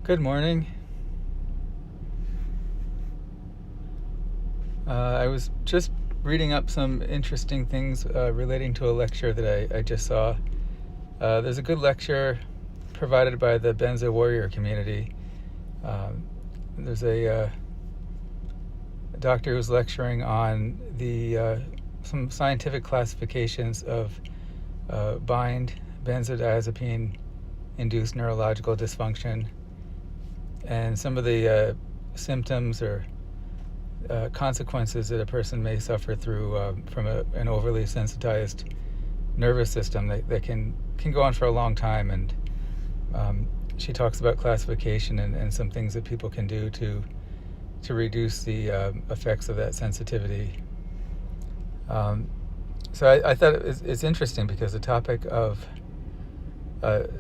Good morning. I was just reading up some interesting things relating to a lecture that I just saw. There's a good lecture provided by the Benzo Warrior community. There's a doctor who's lecturing on some scientific classifications of bind benzodiazepine-induced neurological dysfunction, and some of the symptoms or consequences that a person may suffer through from an overly sensitized nervous system that can go on for a long time. And she talks about classification and some things that people can do to reduce the effects of that sensitivity. So I thought it's interesting because the topic of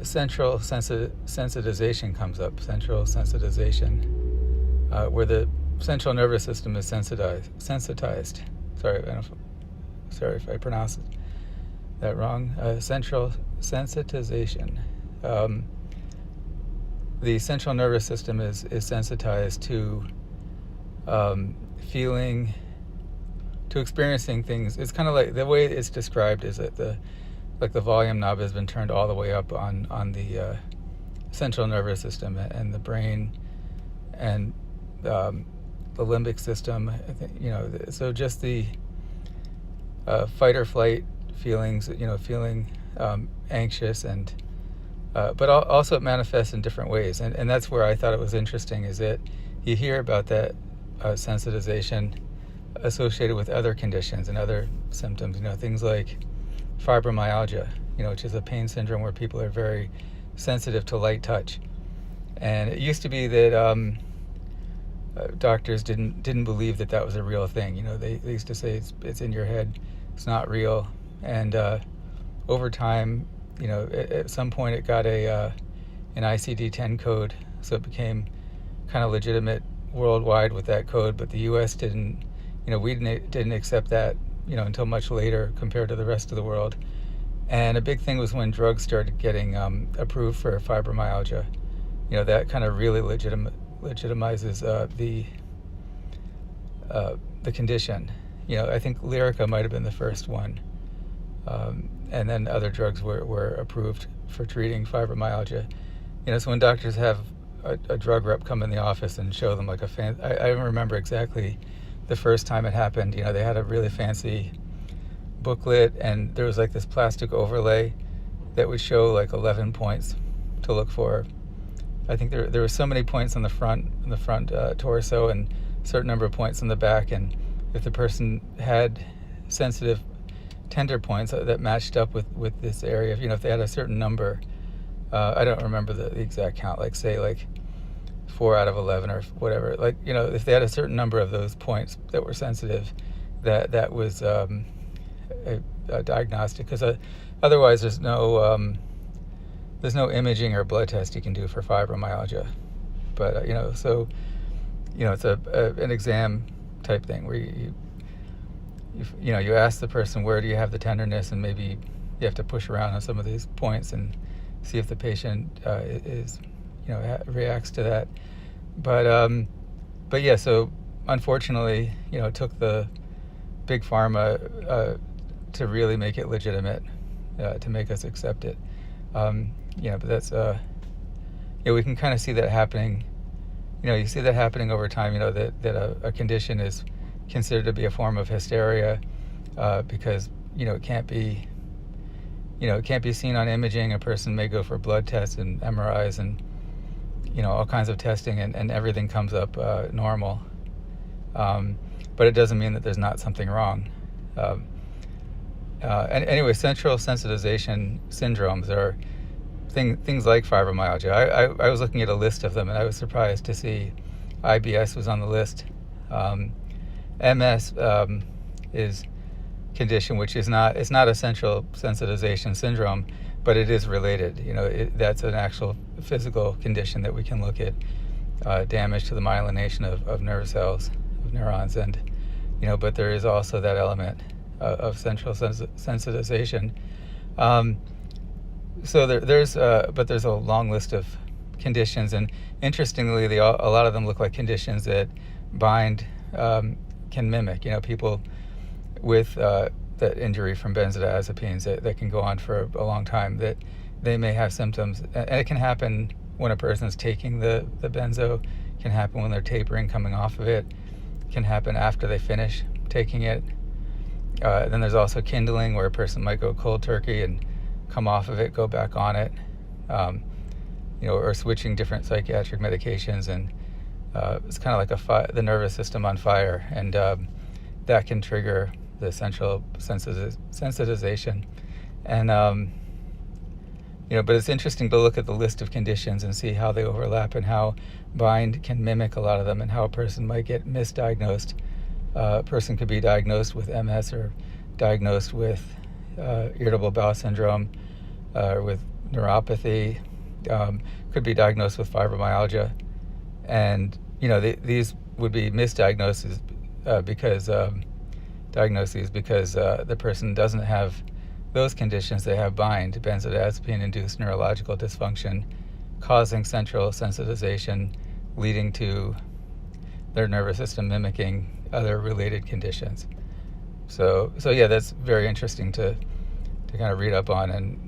central sensitization comes up. Central sensitization, where the central nervous system is sensitized. Sorry if I pronounced that wrong. Central sensitization. The central nervous system is sensitized to feeling, to experiencing things. It's kind of like the way it's described is that the volume knob has been turned all the way up on the central nervous system and the brain and the limbic system. So just the fight or flight feelings, feeling anxious, and but also it manifests in different ways, and that's where I thought it was interesting, is that you hear about that sensitization associated with other conditions and other symptoms, things like fibromyalgia, which is a pain syndrome where people are very sensitive to light touch. And it used to be that doctors didn't believe that was a real thing. They used to say it's in your head, it's not real. And over time, at some point it got an ICD-10 code, so it became kind of legitimate worldwide with that code. But the U.S. didn't, we didn't accept that, until much later compared to the rest of the world. And a big thing was when drugs started getting approved for fibromyalgia. That kind of really legitimizes the condition. I think Lyrica might have been the first one, and then other drugs were approved for treating fibromyalgia. So when doctors have a drug rep come in the office and show them like I don't remember exactly the first time it happened. They had a really fancy booklet, and there was like this plastic overlay that would show like 11 points to look for. I think there were so many points on the front torso, and a certain number of points on the back, and if the person had sensitive tender points that matched up with this area, if they had a certain number, I don't remember the exact count, like say like 4 out of 11 or whatever, if they had a certain number of those points that were sensitive, that was a diagnostic, because otherwise there's no imaging or blood test you can do for fibromyalgia. But so it's an exam type thing where you ask the person, where do you have the tenderness, and maybe you have to push around on some of these points and see if the patient is reacts to that. But yeah, so unfortunately, it took the big pharma to really make it legitimate, to make us accept it. But that's we can kind of see that happening. You see that happening over time. That a condition is considered to be a form of hysteria because it can't be seen on imaging. A person may go for blood tests and MRIs and all kinds of testing, and everything comes up normal. But it doesn't mean that there's not something wrong. And anyway, central sensitization syndromes are things like fibromyalgia. I was looking at a list of them, and I was surprised to see IBS was on the list. MS is condition which is not a central sensitization syndrome, but it is related. That's an actual physical condition that we can look at, damage to the myelination of nerve cells, of neurons, and but there is also that element of central sensitization. So there's a long list of conditions, and interestingly, a lot of them look like conditions that bind can mimic. People with that injury from benzodiazepines that can go on for a long time, that they may have symptoms, and it can happen when a person's taking the benzo, can happen when they're tapering, coming off of it, can happen after they finish taking it. Then there's also kindling, where a person might go cold turkey and come off of it, go back on it, or switching different psychiatric medications, and it's kind of like the nervous system on fire, and that can trigger the central sensitization. And but it's interesting to look at the list of conditions and see how they overlap, and how bind can mimic a lot of them, and how a person might get misdiagnosed. A person could be diagnosed with MS, or diagnosed with irritable bowel syndrome, with neuropathy, could be diagnosed with fibromyalgia, and these would be misdiagnoses because the person doesn't have those conditions. They have bind, benzodiazepine-induced neurological dysfunction, causing central sensitization, leading to their nervous system mimicking other related conditions. So yeah, that's very interesting to kind of read up on, and